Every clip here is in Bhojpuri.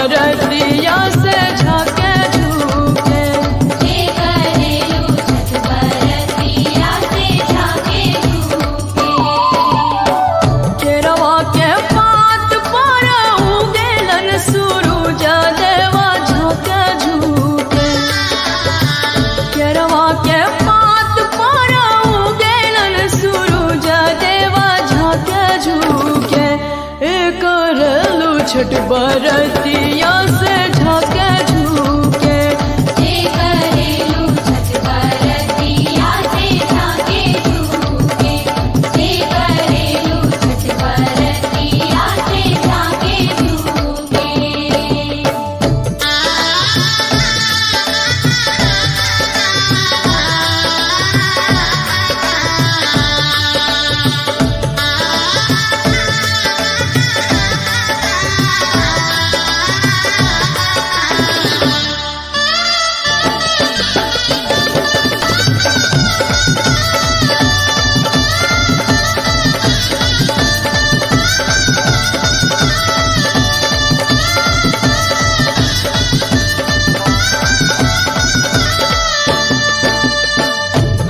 बरतिया से झाके झूके। करेलू छठ बरतिया से झाके झूके। केरवा के पात पर उगेलन सूरज देवा झाके झूके। केरवा के पात पर उगेलन सूरज देवा झाके झूके। करेलू छठ बरतिया से झाके झूके। करेलू छठ बरतिया से झाके झूके। करेलू छठ बरतिया से झाके झूके।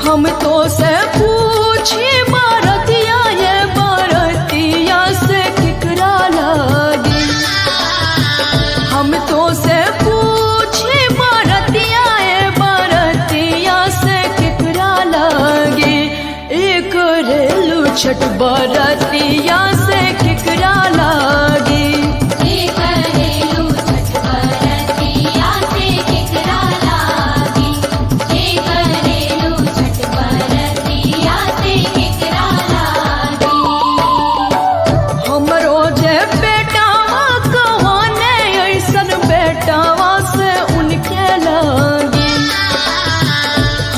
हम तो से पूछी बरतिया ये बरतिया से केकरा लागी। हम तो से पूछी बरतिया ये बरतिया से केकरा लागी। करेलू छठ बरतिया से केकरा लागी। करेलू छठ बरतिया से केकरा लागी। करेलू छठ बरतिया से केकरा लागी। हमरो जे बेटावा कहाने ऐसन बेटावा से उनके लागी।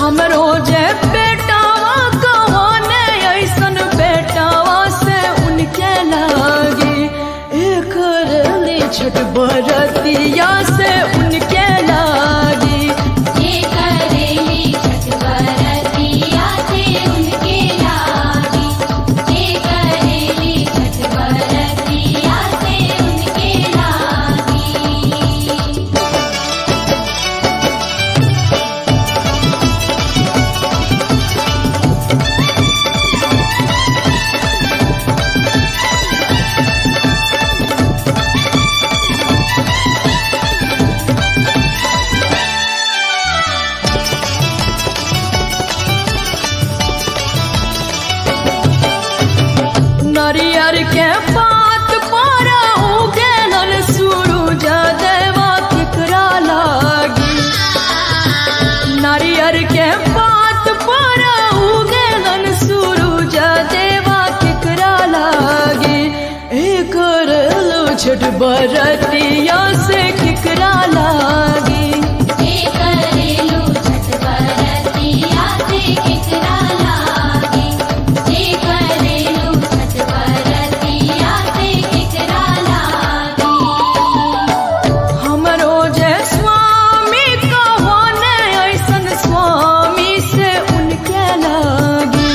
हमरो जे बेटावा कहाने ऐसन बेटावा से उनके लागी। करेली छठ बरतिया से उनके लागी। करेली छठ बरतिया से उनके लागी। करेली छठ बरतिया से उनके लागी। नारियर के पात पर उगेलन सूरज देवा केकरा लागी। नारियर के पात पर उगेलन सूरज देवा केकरा लागी। करेलू छठ बरतिया से केकरा लागी। करेलू छठ बरतिया से केकरा लागी। करेलू छठ बरतिया से केकरा लागी। हमरो जे स्वामी कहाने ऐसन स्वामी से उनके लागी।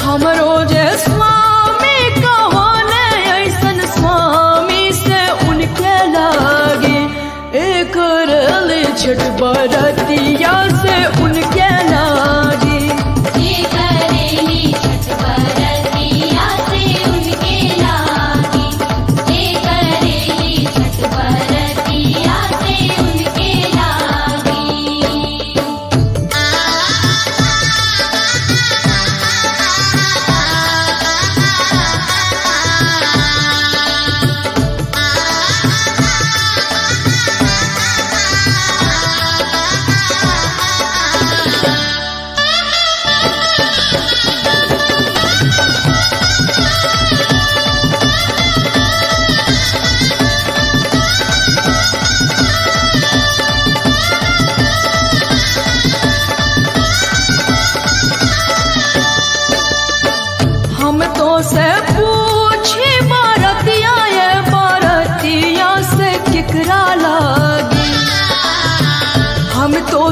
हमरो जे स्वामी कहाने ऐसन स्वामी से उनके लागी। करेली छठ बरतिया से उनके लागी। करेली छठ बरतिया से उनके लागी। करेली छठ बरतिया से उनके लागी।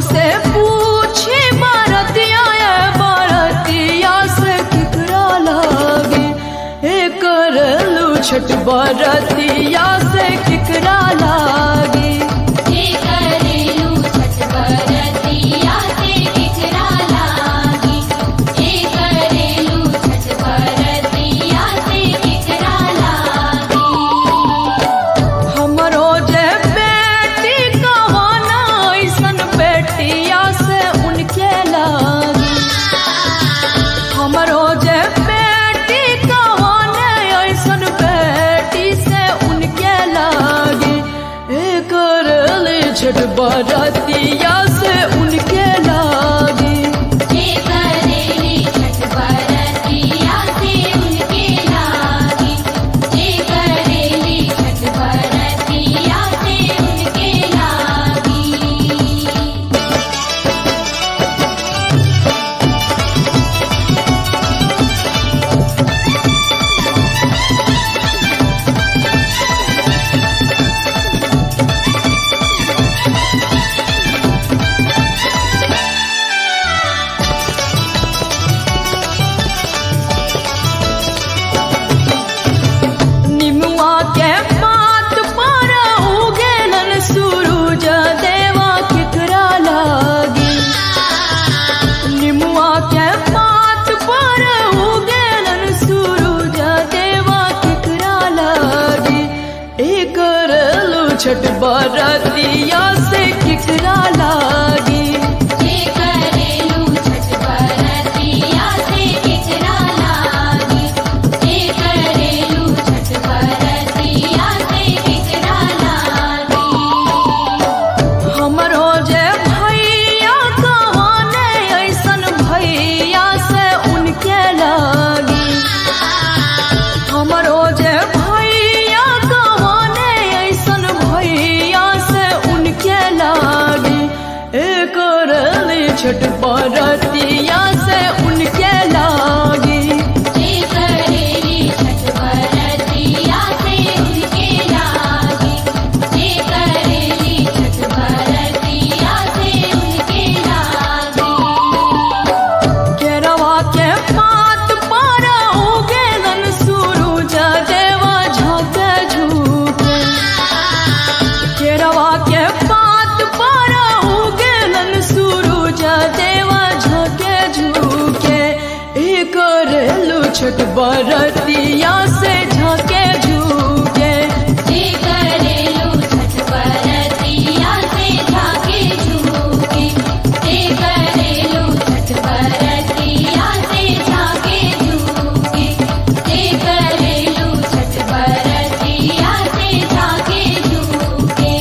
से पूछे बरतिया बरतिया से केकरा लागे, करलू छठ बरतिया से केकरा लागे। जे करेलू छठ बरतिया से केकरा लागे। जे करेलू छठ बरतिया से केकरा लागे। हमरो जे बेटी कवाना ऐसन बेटिया से उनके लागे। हमरो जे बेटी कवाना ऐसन बेटी से उनके लागे। करेली छठ बरतिया से उनके लागे। जे करेली छठ बरतिया से उनके लागे। जे करेली छठ बरतिया से उनके लागे। निमुआ के पात पर उगेलन सूरज देवा केकरा लागे। निमुआ के पात पर उगेलन सूरज देवा केकरा लागे। करेलू छठ बरतिया से केकरा लागे। जे करेलू छठ बरतिया से केकरा लागे। जे करेलू छठ बरतिया से केकरा लागे। हमरो जे भैया कहाने ऐसन भैया से उनके लागे। हमरो जे भैया कहाने ऐसन भैया से उनके लागे। करेली छठ बरतिया से उनके लागे। जे करेली छठ बरतिया से उनके लागे। जे करेली छठ बरतिया से उनके लागे। केरवा के पात पर उगेलन सूरज देवा झाँके झुके। केरवा के पात पर उगेलन सूरज देवा झाँके झुके। करेलू छठ बरतिया से झाँके झुके। जे करेलू छठ बरतिया से झाँके झुके। जे करेलू छठ बरतिया से झाँके झुके। जे करेलू छठ बरतिया से झाँके झुके।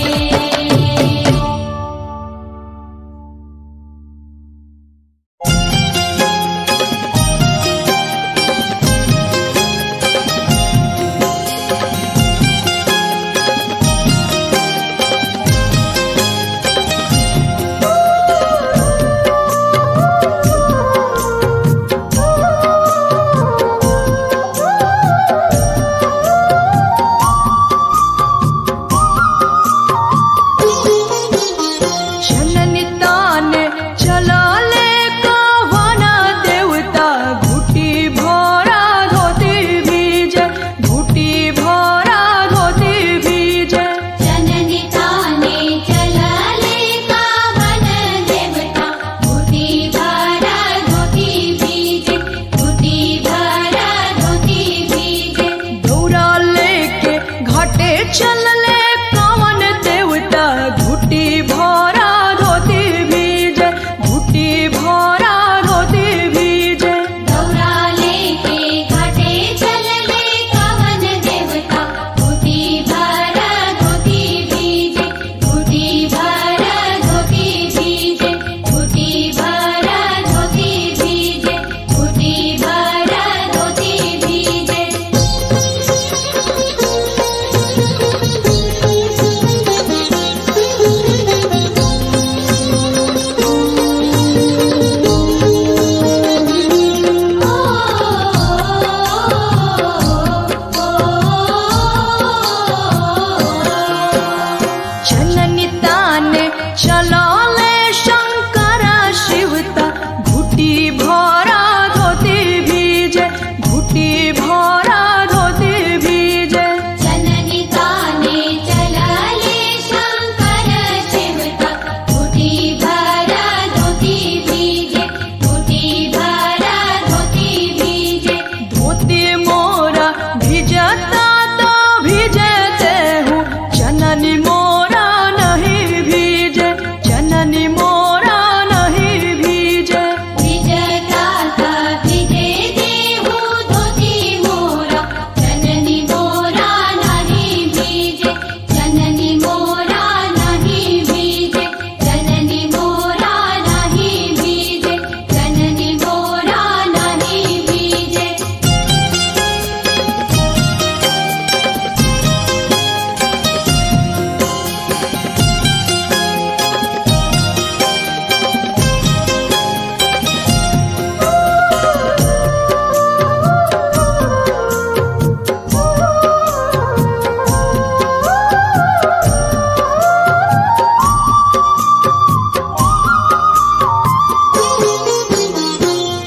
भिजता तो भिजते हूँ, जननी मोरा नहीं भीजे, जननी मोरा नहीं भीजे। भिजता था भिजे देहु धोती मोरा, जननी मोरा नहीं भीजे, जननी मोरा नहीं भीजे, जननी मोरा नहीं भीजे, जननी मोरा नहीं भीजे।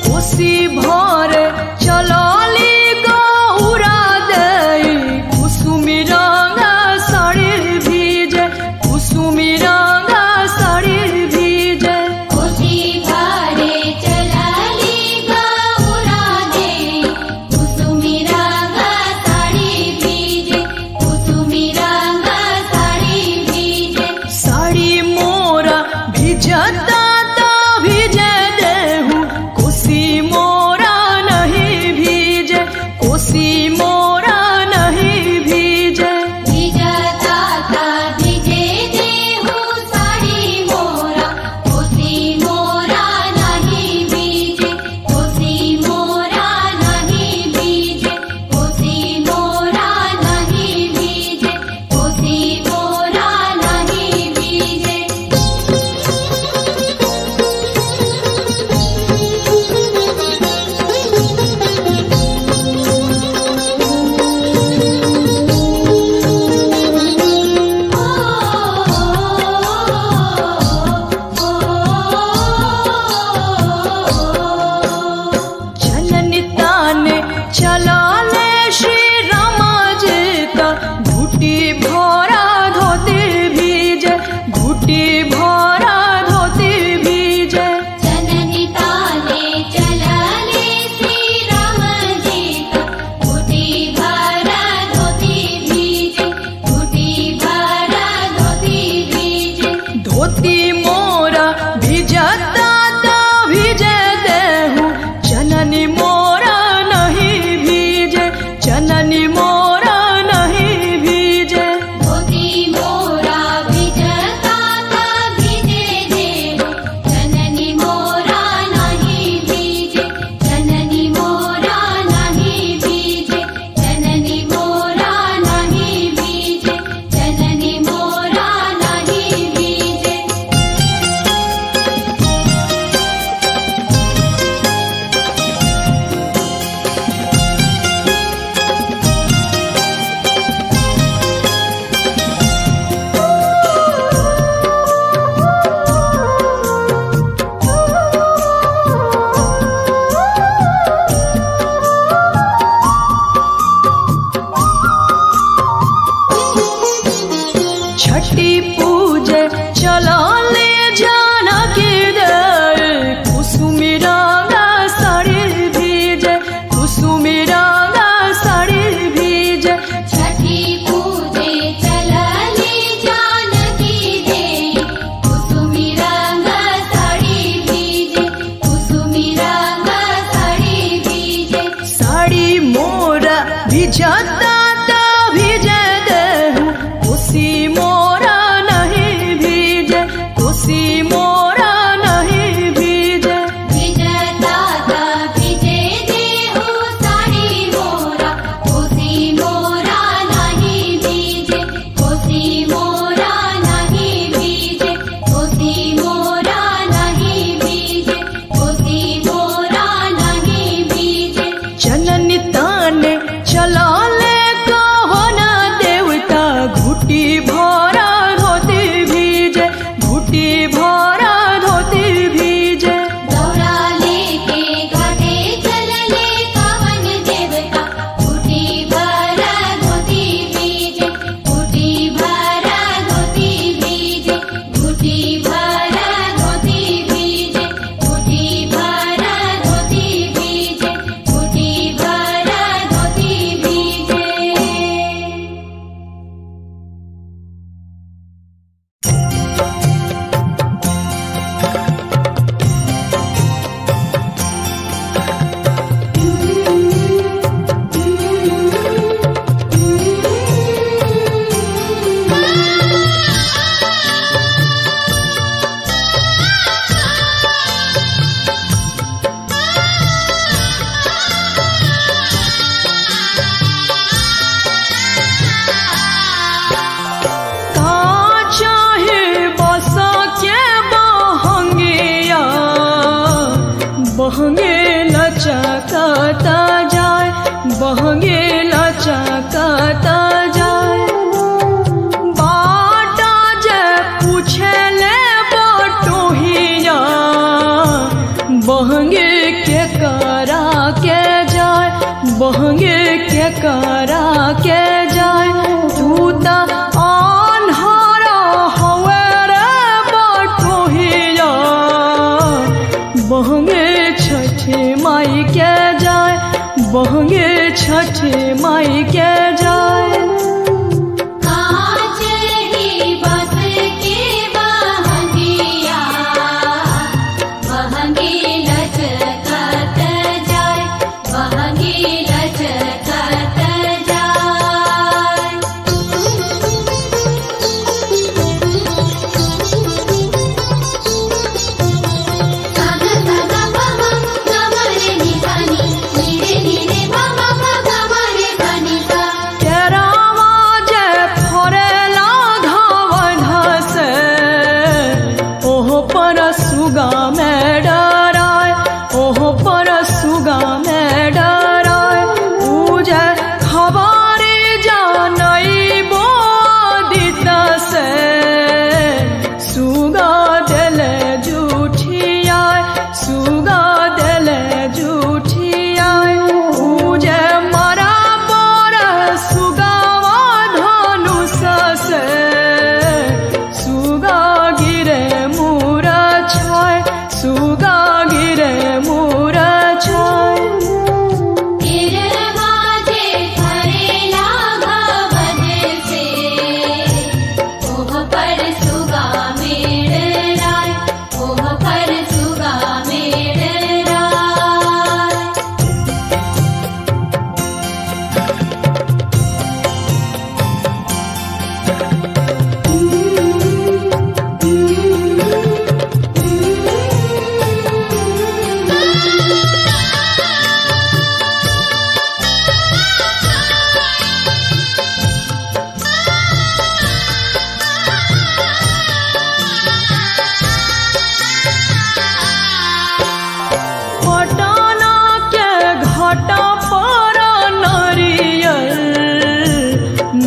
कोसी भरे चलली गौरा देई, कुसुमी रंगा साड़ी भीजे, कुसुमी रंगा साड़ी भीजे। कोसी भरे चलली गौरा देई, कुसुमी रंगा साड़ी भीजे, कुसुमी रंगा साड़ी भीजे। साड़ी मोरा भिजता तो भिजे देहूँ, कोसी मोरा नहीं भीजे, कोसी मोरा नहीं भीजे। भिजता था भिजे देहु साड़ी मोरा, कोसी मोरा नहीं भीजे, कोसी मोरा नहीं भीजे, कोसी मोरा नहीं भीजे, कोसी मोरा नहीं भीजे। जननी ताने चलाले श्री रामाजी का, घुटी भरा धोती भीजे, घुटी भरा धोती भीजे। जननी ताने चलले श्री राम जी का, घुटी भरा धोती भीजे, घुटी भरा धोती भीजे। धोती मोरा भिजता तो भिजे देहूँ, जननी मोरा नहीं भीजे, जननी मोरा नहीं भीजे। धोती मोरा भिजता था भिजे देहु, जननी मोरा नहीं भीजे, जननी मोरा नहीं भीजे, जननी मोरा नहीं भीजे, जननी मोरा नहीं भीजे। छठी पूजे चलाले जानकी दे, कुसुमी रंगा साड़ी भीजे, कुसुमी रंगा साड़ी भीजे। छठी पूजे चलली जानकी देई, कुसुमी रंगा साड़ी भीजे, कुसुमी रंगा साड़ी भीजे। साड़ी मोरा भिजता तो भिजे देहूँ, कोसी मोरा नहीं भीजे, कोसी मोरा नहीं भीजे। भिजता था भिजे देहु साड़ी मोरा, कोसी मोरा नहीं भीजे, कोसी मोरा नहीं भीजे, कोसी मोरा नहीं भीजे, कोसी मोरा नहीं भीजे। जननी ताने चलाले के करा के जाए तू ता आन्हारा हवे रे बटोहिया बहंगे छठी माई के जाए बहंगे छठी माई के जाए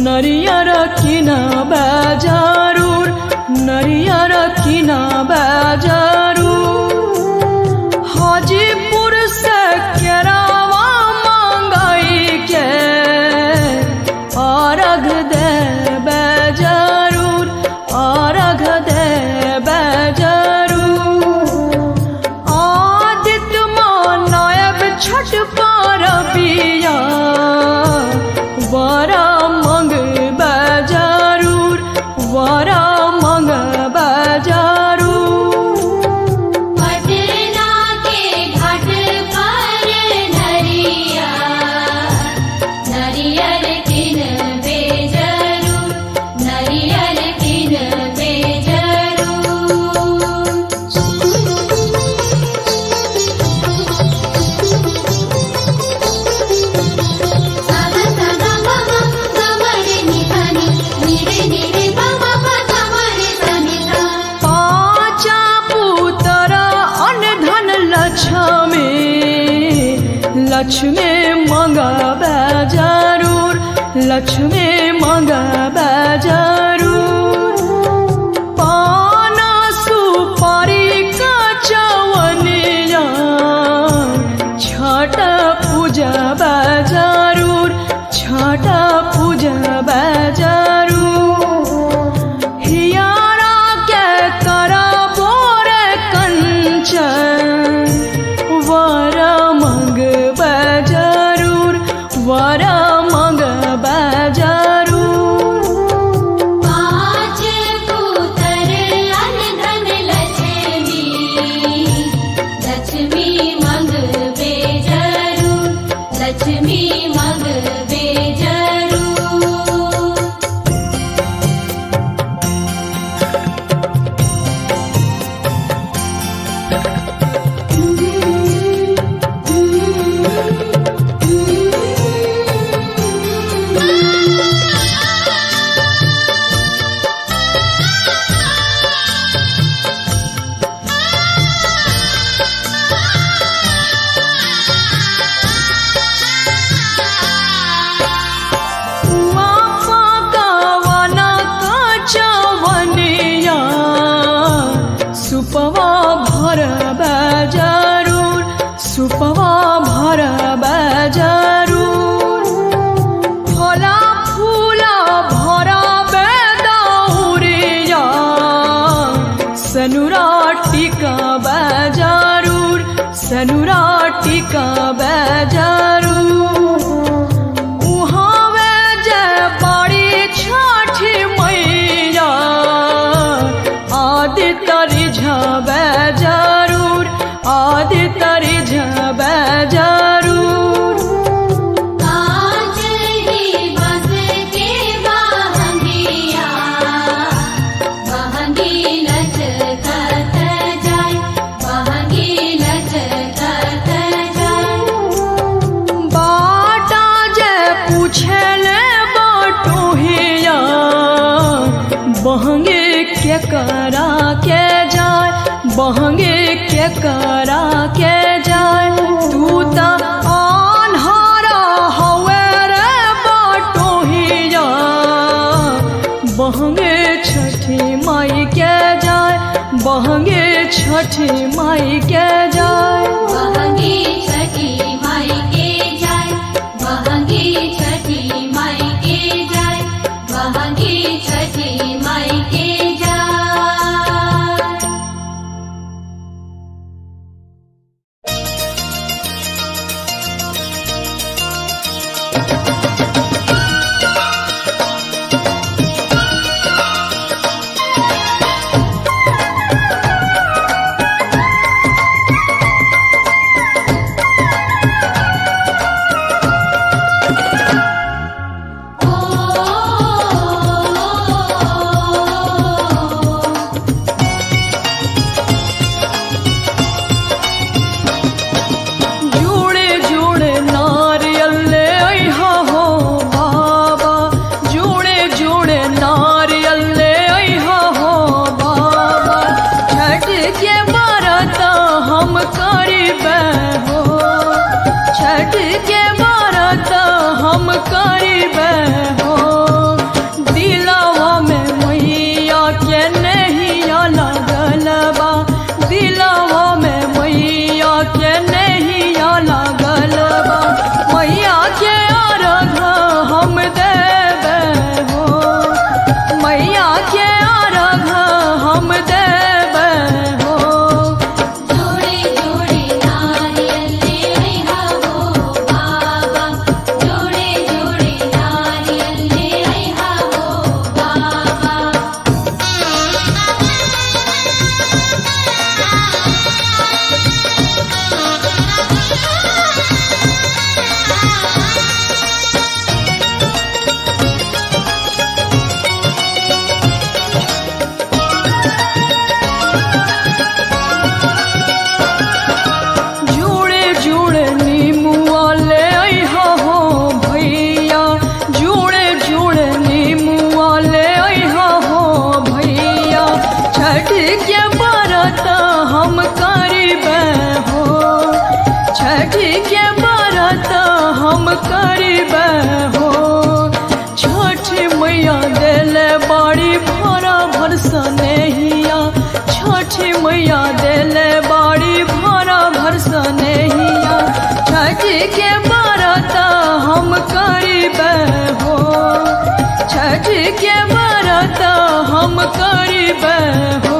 नरियर किना बाजारूर नरियर किना बाजारूर हाजीपुर से केरावा मंगाई के अर्घ दे बाजारूर अर्घ दे बाजारूर आदित्य मानव छठ परबिया वरा मंग बाजारूर वरा मंग बाजारूर पटना के घाट पर नरिया नरियर किन बेजरूर नरियर किन लक्ष्मी मंगा बाजारूर लक्ष्मी मंगा बाजारूर पाना सुपारी का चवनिया छठ पूजा बाजारूर छठ पूजा बाजारूर हियारा के करा बोरे कंचन वरा मंग बाजारूर वरा मंग बाजारूर पाँच पुत्र अनधन लक्ष्मी लक्ष्मी मंग बेजरूर लक्ष्मी मंग बेजरूर के करा के जाए, बहंगे के करा के जाए। तू ता अनहारा हवे रे बटोहिया, बहंगे छठी माई के जाए, बहंगे छठी माई के जाए। बहंगी छठी माई के जाए, बहंगी छठी माई के जाए, बहंगी छठी माई के जाए। छठी मैया देले बाड़ी भरा भरसा नहिया, छठी के व्रत हम करीबे हो, छठी के व्रत हम करीबे हो।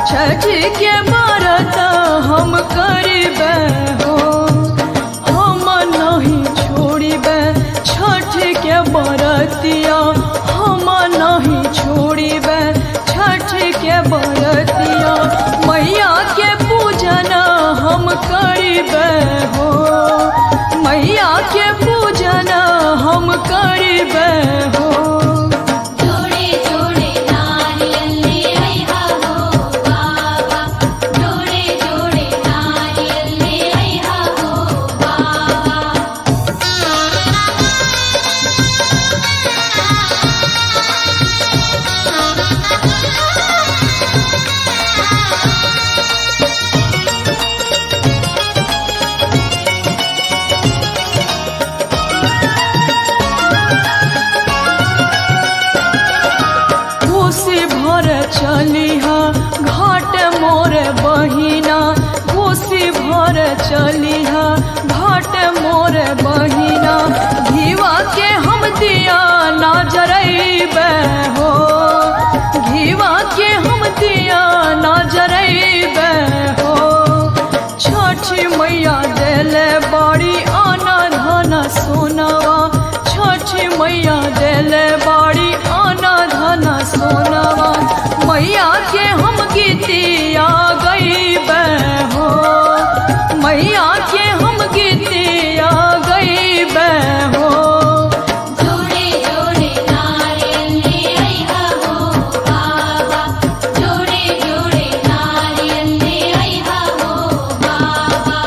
छठी के व्रत हम करीबे हो, हम नहीं छोड़ीबे छठी के व्रतिया, हम नहीं छोड़ीबे छठी के व्रतिया। मैया के पूजन हम करीबे हो, मैया के पूजन हम करीबे हो। भर चलिहा घाट मोर बहिना, कोसी भर चलिहा घाट मोर बहिना। घीवा के हम दिया ना जरैबे हो, घीवा के हम दिया ना जरैबे हो। छठी मैया देले बाड़ी आना धन सोनवा, छठी मैया देले बाड़ी आना धन सोनवा। मैया के हम गीतिया गईबे हो, मैया के हम गीतिया गईबे हो। जोड़े जोड़े नारियल ले आइहा हो बाबा, जोड़े जोड़े नारियल ले आइहा हो बाबा।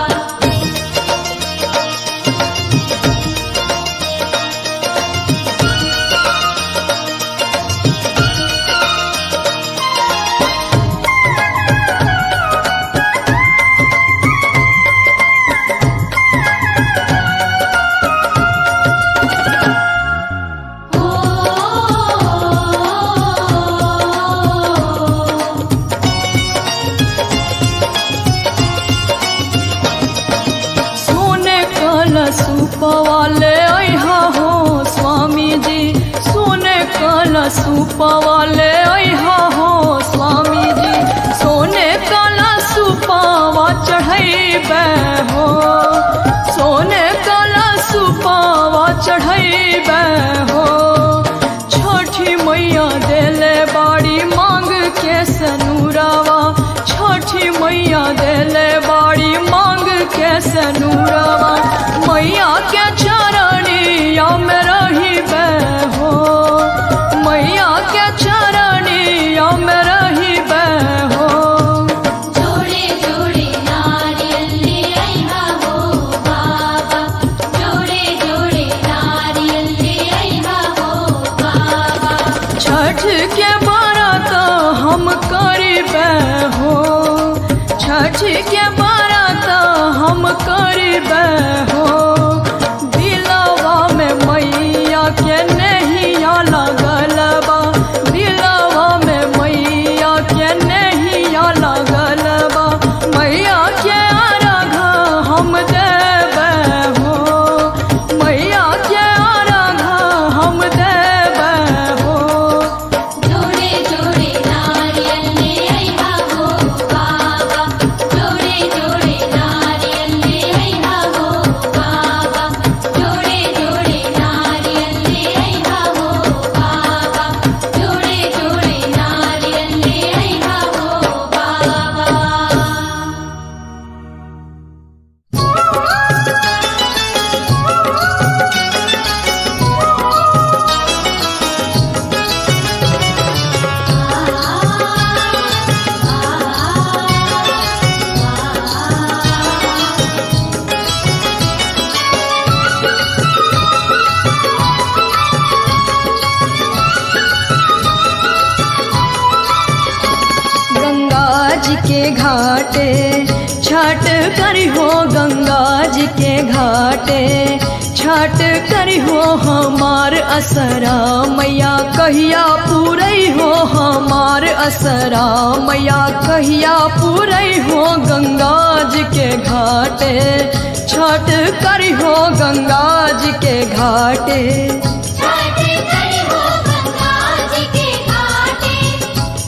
सुपवाले आइहा हो स्वामी जी, सोने काला सुपवाले आइहा हो स्वामी जी। सोने काला सुपावा चढ़ैबे हो, सोने काला सुपावा चढ़ैबे हो। छठी मैया देले बाड़ी मांग के सनूरावा, छठी मैया देले बाड़ी मांग के सनूरावा। मैया के चरणिया में रहिबे हो, मैया के चरणिया में रहिबे हो। जोड़े जोड़े नारियल ले आइहा हो बाबा, जोड़े जोड़े नारियल ले आइहा हो बाबा। छठ के व्रत हम करिबे हो, छठ के व्रत हम करिबे हो। दिलवा में मैया के नैया लगल बा, दिलवा में मैया के नैया लगल बा। मैया के अर्घ हम देबे हो, मैया के अर्घ हम देबे हो। जोड़े जोड़े नारियल ले आइहा हो बाबा, जोड़े जोड़े नारियल ले आइहा हो बाबा, जोड़े जोड़े नारियल ले आइहा हो बाबा, जोड़े जोड़े नारियल ले आइहा हो बाबा। गंगा जी के घाटे छठ करी हो, गंगा जी के घाटे छठ करी हो। हमार असरा मैया कहिया पूरई हो, हमार असरा मैया कहिया पूरई हो। गंगा जी के घाटे छठ करी हो, गंगा जी के घाटे। छठ करी हो गंगा जी के घाटे,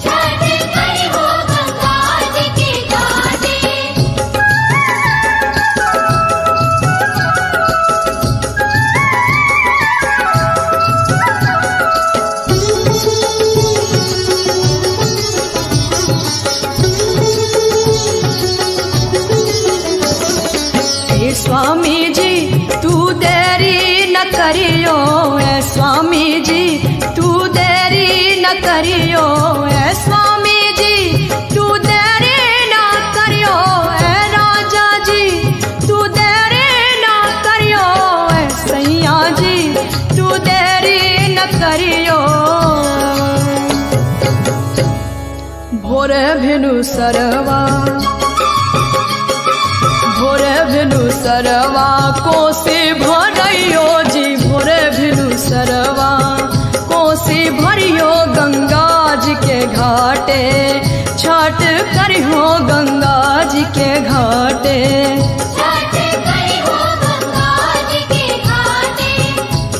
छठ करी हो गंगा जी के घाटे। हे स्वामी जी तू देरी न करियो, ऐ स्वामी जी तू देरी न करियो, ऐ स्वामी जी तू देरी न करियो। ऐ राजा जी तू देरी न करियो, ऐ सैया जी तू देरी न करियो। भोरे भेनु सरवा, भोरे भेनु सरवा कोसी भरियो जी, भोरे भेनु सरवा कोसी भरियो। गंगा जी के घाटे छठ करी हो गंगा जी के घाटे छठ करी हो गंगा जी के घाटे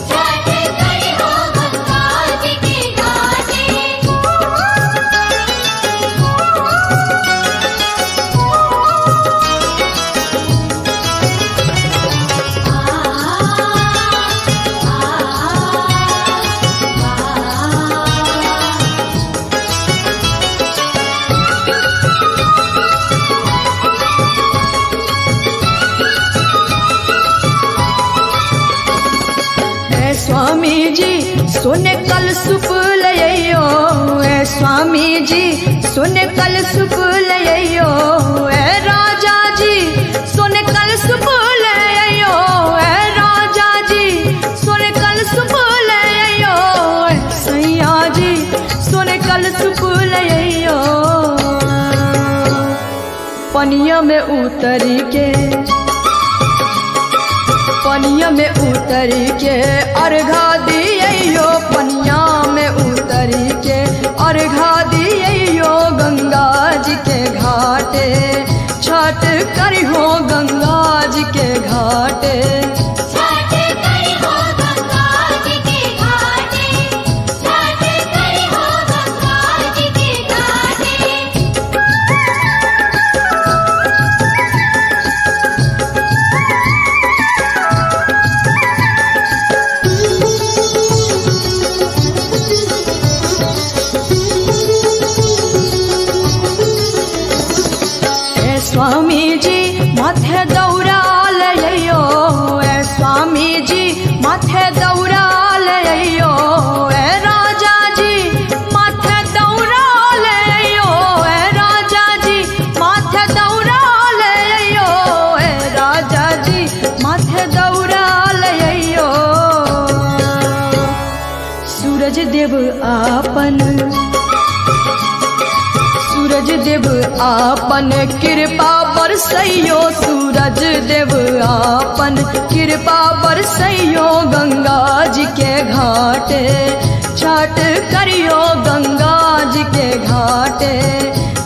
छठ करी हो गंगा जी के घाटे स्वामी जी सुने कल सुप लइयो ए स्वामी जी सुने कल सुप लइयो ए राजा जी सुने कल सुप लइयो ए राजा जी सुने कल सुप लइयो ए सैया जी सुने कल सुप लइयो पनिया में उतरी के पनिया में उतरी के अर्घा दियो पनिया में उतरी के अर्घा दियो गंगा जी के घाटे छठ करी हो गंगा जी के घाटे छठ करी हो गंगा जी के घाटे छठ करी हो गंगा जी के घाटे स्वामी जी माथे दौरा लइयो ए स्वामी जी माथे दौरा लइयो ए राजा जी माथे दौरा लइयो ए राजा जी माथे दौरा लइयो ए राजा जी माथे दौरा लइयो सूरज देव आपन सूरज देव आपन कृपा बरसैयो सूरज देव आपन कृपा बरसैयो गंगा जी के घाटे छठ करियो गंगा जी के घाटे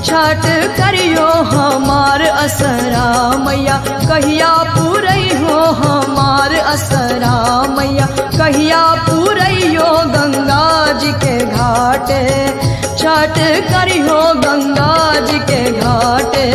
छठ करियो हमार असरा मैया कहिया पूरई हो हमार असरा मैया कहिया पूरैयो गंगा जी के घाटे छठ करी हो गंगा जी के घाटे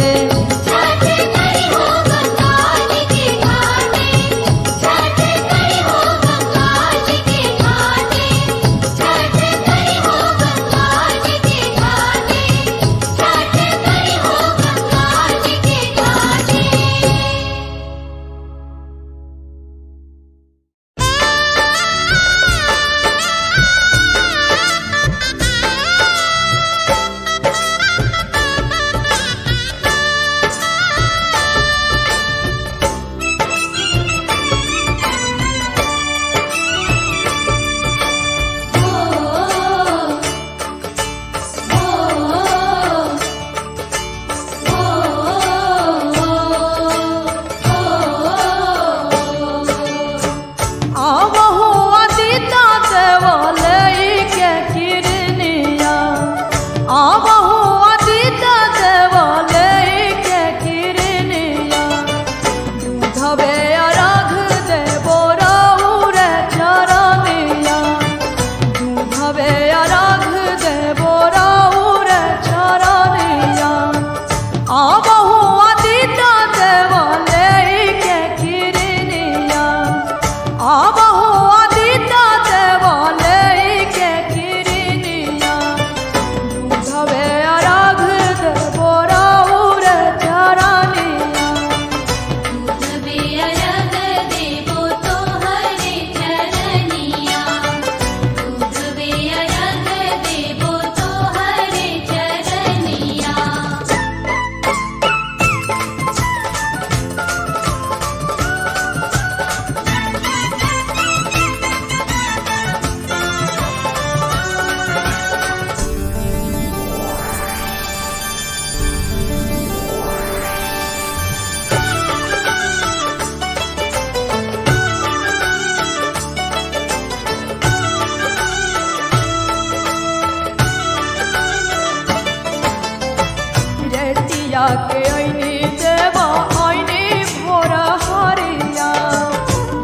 रहिया के ऐनी देवा ऐनी भोर हरिया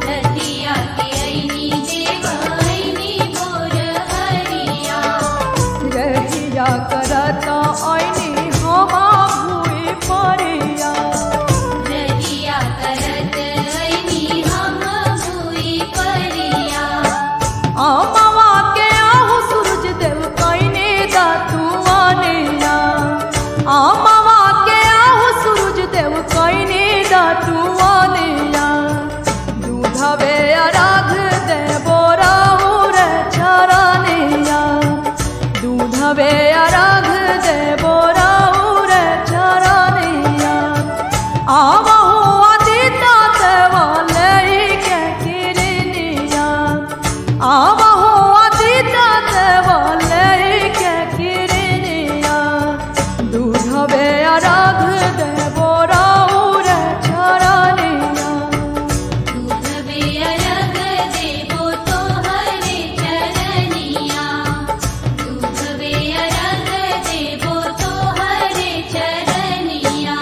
रतिया के ऐनी देवा ऐनी भोर हरिया रहिया करता ऐनी हमा भूई परिया रतिया करत ऐनी हम भूई परिया आमावा के आहु सूरज देव कैने दातु आनिया आमावा के आहु सूरज देव कैने दातु आनिया दूधवे अराग देवो राउर चरनिया दूधवे अराग देवो राउर चरनिया आवहु अदिता देवा लैके किरनिया आवहु अदिता देवा लैके किरनिया दूधवे अराग देवो राउर चरनिया दूधवे अरग देवो तोहरे चरनिया दूधवे अरग देवो तोहरे चरनिया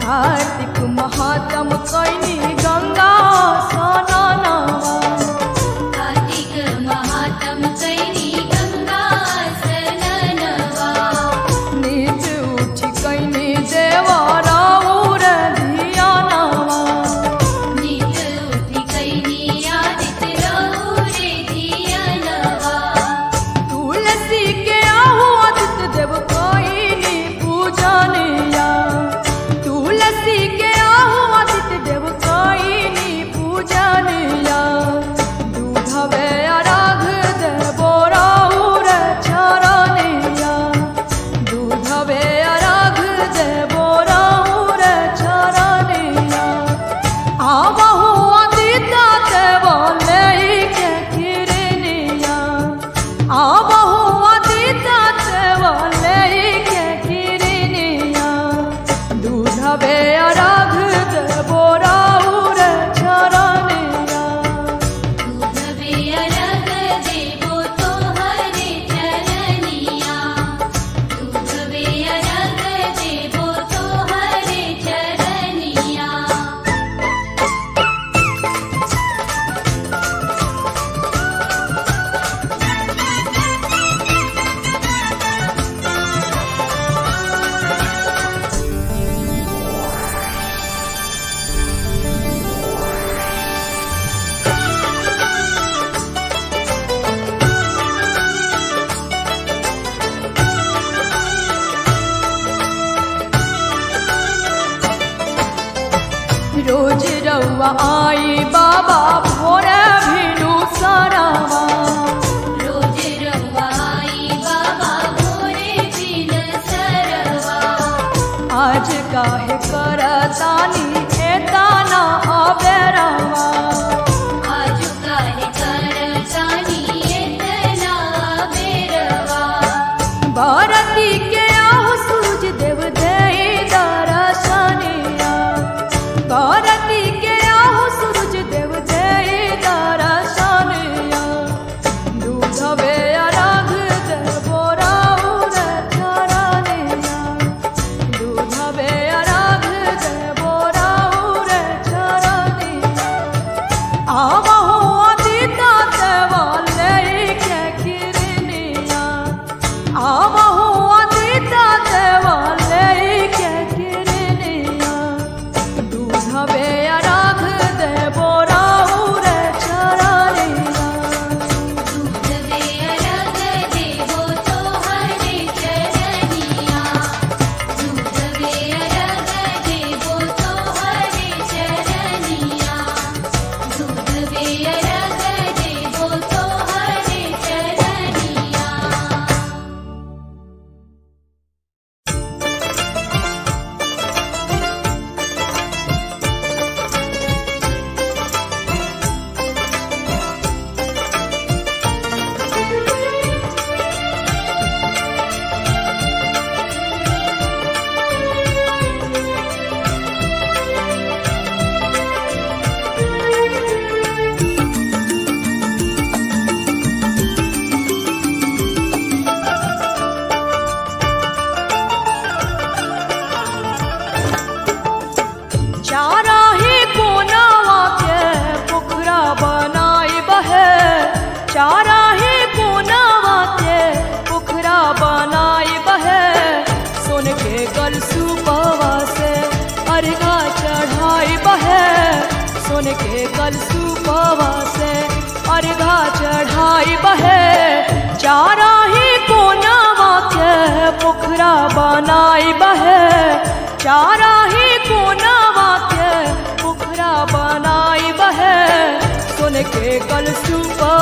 कार्तिक महात्म कैनी गंगा स्नानवा कार्तिक महात्म कैनी गंगा स्नानवा नीच उठी कैनी देवा राउर धियानवा नीत उठी कैनी आदित रौरे धियनवा तुलसी के आहु आदित्य देव कैनी पूजनिया तुलसी के आहु आदित्य देव कैनी पूजनिया दूधवे अराग देवो राउर चरनिया दूधवे अराग देवो राउर चरनिया आवहु अदिता देवा लैके किरनिया आवहु अदिता देवा लैके किरनिया दूधवे अराग देवो राउर चरनिया दूधवे अरग देवो तोहरे चरनिया दूधवे अरग देवो तोहरे चरनिया रोज रउआ आई बाबा भोर भिनु सरावा रोज रवाई बाबा भोरे दिन सरवा आज काहे करतानी एताना अबेरवा आज काहे करतानी एतना बेरवा भारती के आहु सूरज देव देई दर्शनिया भारती के आहु सूरज देव देई के कलसूपवा से अर्घा चढ़ाई बहे चारा ही कोनावा के पोखरा बनाई बहे चारा ही कोनावा के पोखरा बनाई बहे सोने के कलसूपा